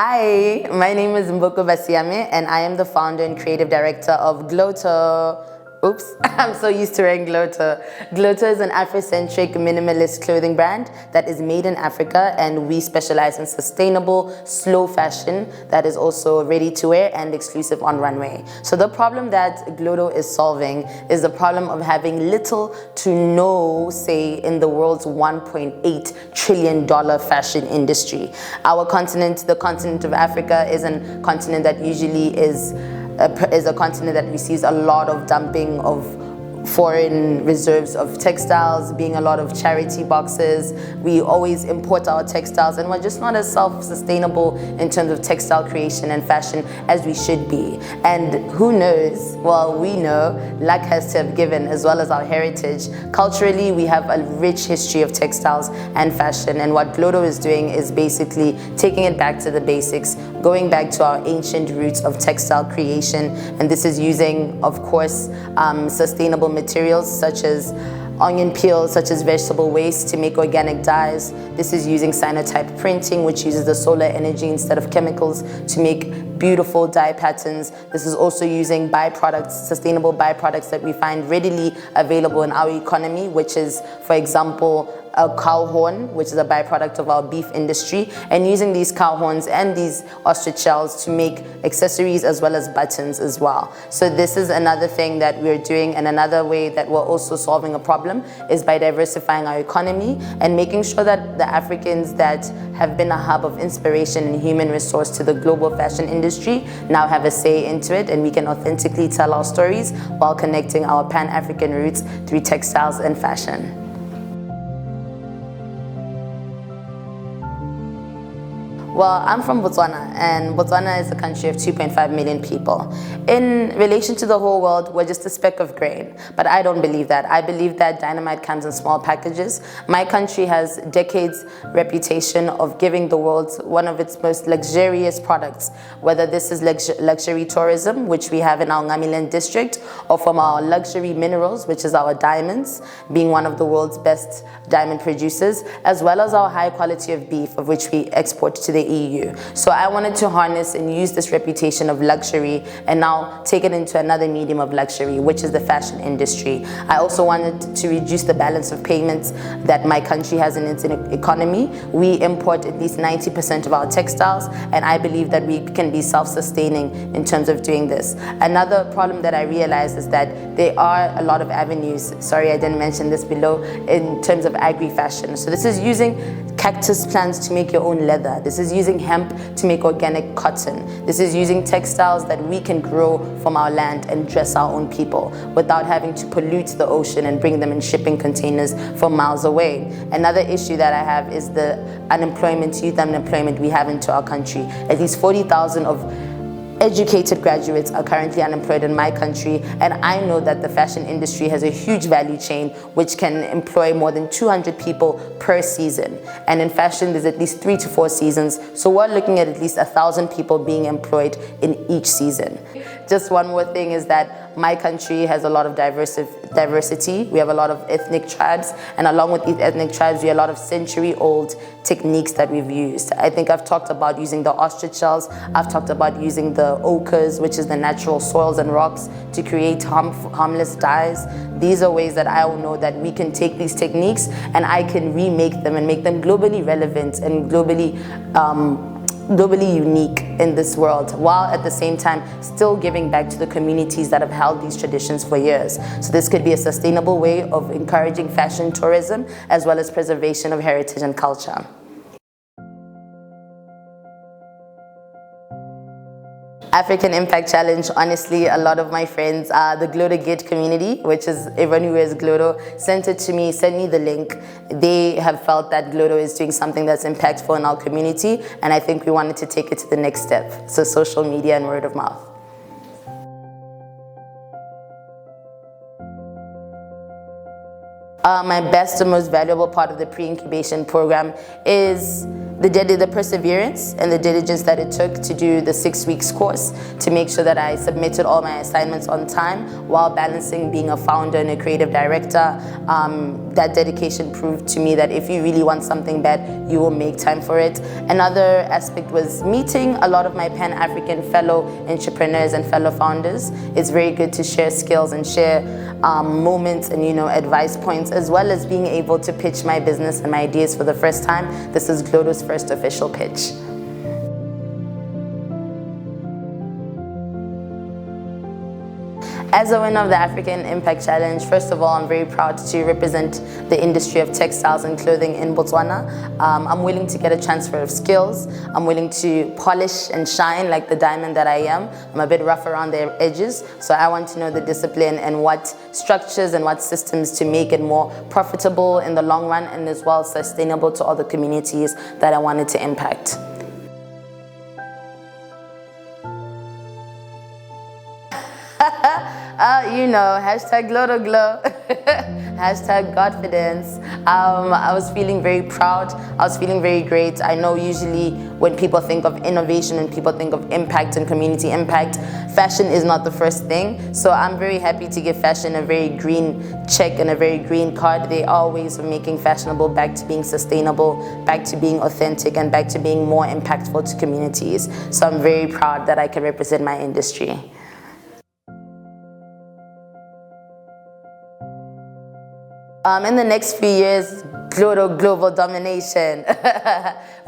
Hi, my name is Mboko Basiami and I am the founder and creative director of Glotto. Oops, I'm so used to wearing Glotto. Glotto is an Afrocentric minimalist clothing brand that is made in Africa, and we specialize in sustainable, slow fashion that is also ready to wear and exclusive on runway. So the problem that Glotto is solving is the problem of having little to no say in the world's $1.8 trillion fashion industry. Our continent, the continent of Africa, is a continent that usually is a continent that receives a lot of dumping of foreign reserves of textiles, being a lot of charity boxes. We always import our textiles and we're just not as self-sustainable in terms of textile creation and fashion as we should be. And who knows, well, we know luck has to have given, as well as our heritage. Culturally, we have a rich history of textiles and fashion, and what Glotto is doing is basically taking it back to the basics, going back to our ancient roots of textile creation. And this is using, of course, sustainable materials such as onion peels, such as vegetable waste to make organic dyes. This is using cyanotype printing, which uses the solar energy instead of chemicals to make beautiful dye patterns. This is also using byproducts, sustainable byproducts that we find readily available in our economy, which is, for example, a cow horn, which is a byproduct of our beef industry, and using these cow horns and these ostrich shells to make accessories as well as buttons as well. So this is another thing that we're doing, and another way that we're also solving a problem is by diversifying our economy and making sure that the Africans that have been a hub of inspiration and human resource to the global fashion industry now have a say into it, and we can authentically tell our stories while connecting our Pan-African roots through textiles and fashion. Well, I'm from Botswana, and Botswana is a country of 2.5 million people. In relation to the whole world, we're just a speck of grain. But I don't believe that. I believe that dynamite comes in small packages. My country has decades reputation of giving the world one of its most luxurious products, whether this is luxury tourism, which we have in our Ngamiland district, or from our luxury minerals, which is our diamonds, being one of the world's best diamond producers, as well as our high quality of beef, of which we export to the EU. So I wanted to harness and use this reputation of luxury and now take it into another medium of luxury, which is the fashion industry. I also wanted to reduce the balance of payments that my country has in its economy. We import at least 90% of our textiles, and I believe that we can be self-sustaining in terms of doing this. Another problem that I realized is that there are a lot of avenues, sorry I didn't mention this below, in terms of agri-fashion. So this is using cactus plants to make your own leather. This is using hemp to make organic cotton. This is using textiles that we can grow from our land and dress our own people without having to pollute the ocean and bring them in shipping containers from miles away. Another issue that I have is the unemployment, youth unemployment we have into our country. At least 40,000 of educated graduates are currently unemployed in my country, and I know that the fashion industry has a huge value chain which can employ more than 200 people per season. And in fashion, there's at least 3 to 4 seasons, so we're looking at least 1,000 people being employed in each season. Just one more thing is that my country has a lot of diversity. We have a lot of ethnic tribes, and along with these ethnic tribes, we have a lot of century-old techniques that we've used. I think I've talked about using the ostrich shells. I've talked about using the ochres, which is the natural soils and rocks, to create harmless dyes. These are ways that I know that we can take these techniques and I can remake them and make them globally relevant and globally unique in this world, while at the same time still giving back to the communities that have held these traditions for years. So this could be a sustainable way of encouraging fashion tourism as well as preservation of heritage and culture. African Impact Challenge, honestly, a lot of my friends, the Glotto Gate community, which is everyone who wears Glotto, sent me the link. They have felt that Glotto is doing something that's impactful in our community, and I think we wanted to take it to the next step. So social media and word of mouth. My best and most valuable part of the pre-incubation program is the perseverance and the diligence that it took to do the 6 weeks course to make sure that I submitted all my assignments on time while balancing being a founder and a creative director. That dedication proved to me that if you really want something bad, you will make time for it. Another aspect was meeting a lot of my Pan-African fellow entrepreneurs and fellow founders. It's very good to share skills and share moments and advice points, as well as being able to pitch my business and my ideas for the first time. This is Glotto's first official pitch. As a winner of the African Impact Challenge, first of all, I'm very proud to represent the industry of textiles and clothing in Botswana. I'm willing to get a transfer of skills. I'm willing to polish and shine like the diamond that I am. I'm a bit rough around the edges, so I want to know the discipline and what structures and what systems to make it more profitable in the long run, and as well sustainable to all the communities that I wanted to impact. Hashtag Glotto Glow, hashtag Godfidence. I was feeling very proud. I was feeling very great. I know usually when people think of innovation and people think of impact and community impact, fashion is not the first thing. So I'm very happy to give fashion a very green check and a very green card. They are ways of making fashionable back to being sustainable, back to being authentic, and back to being more impactful to communities. So I'm very proud that I can represent my industry. In the next few years, global domination,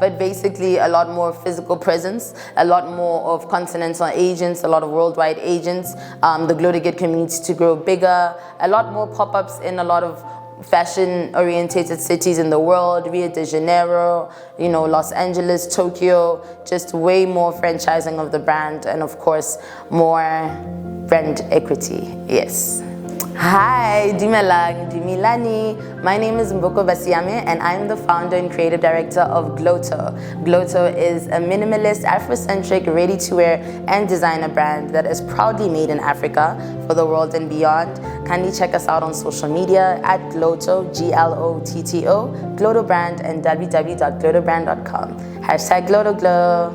but basically a lot more physical presence, a lot more of continental agents, a lot of worldwide agents, the Glotto community to grow bigger, a lot more pop-ups in a lot of fashion-orientated cities in the world, Rio de Janeiro, Los Angeles, Tokyo, just way more franchising of the brand, and of course, more brand equity, yes. Hi, Dumelang, Dumilani. My name is Mboko Basiami, and I'm the founder and creative director of Glotto. Glotto is a minimalist, Afrocentric, ready-to-wear and designer brand that is proudly made in Africa for the world and beyond. Kindly check us out on social media at Glotto, Glotto, Glotto Brand, and www.glottobrand.com. Hashtag Glotto Glow.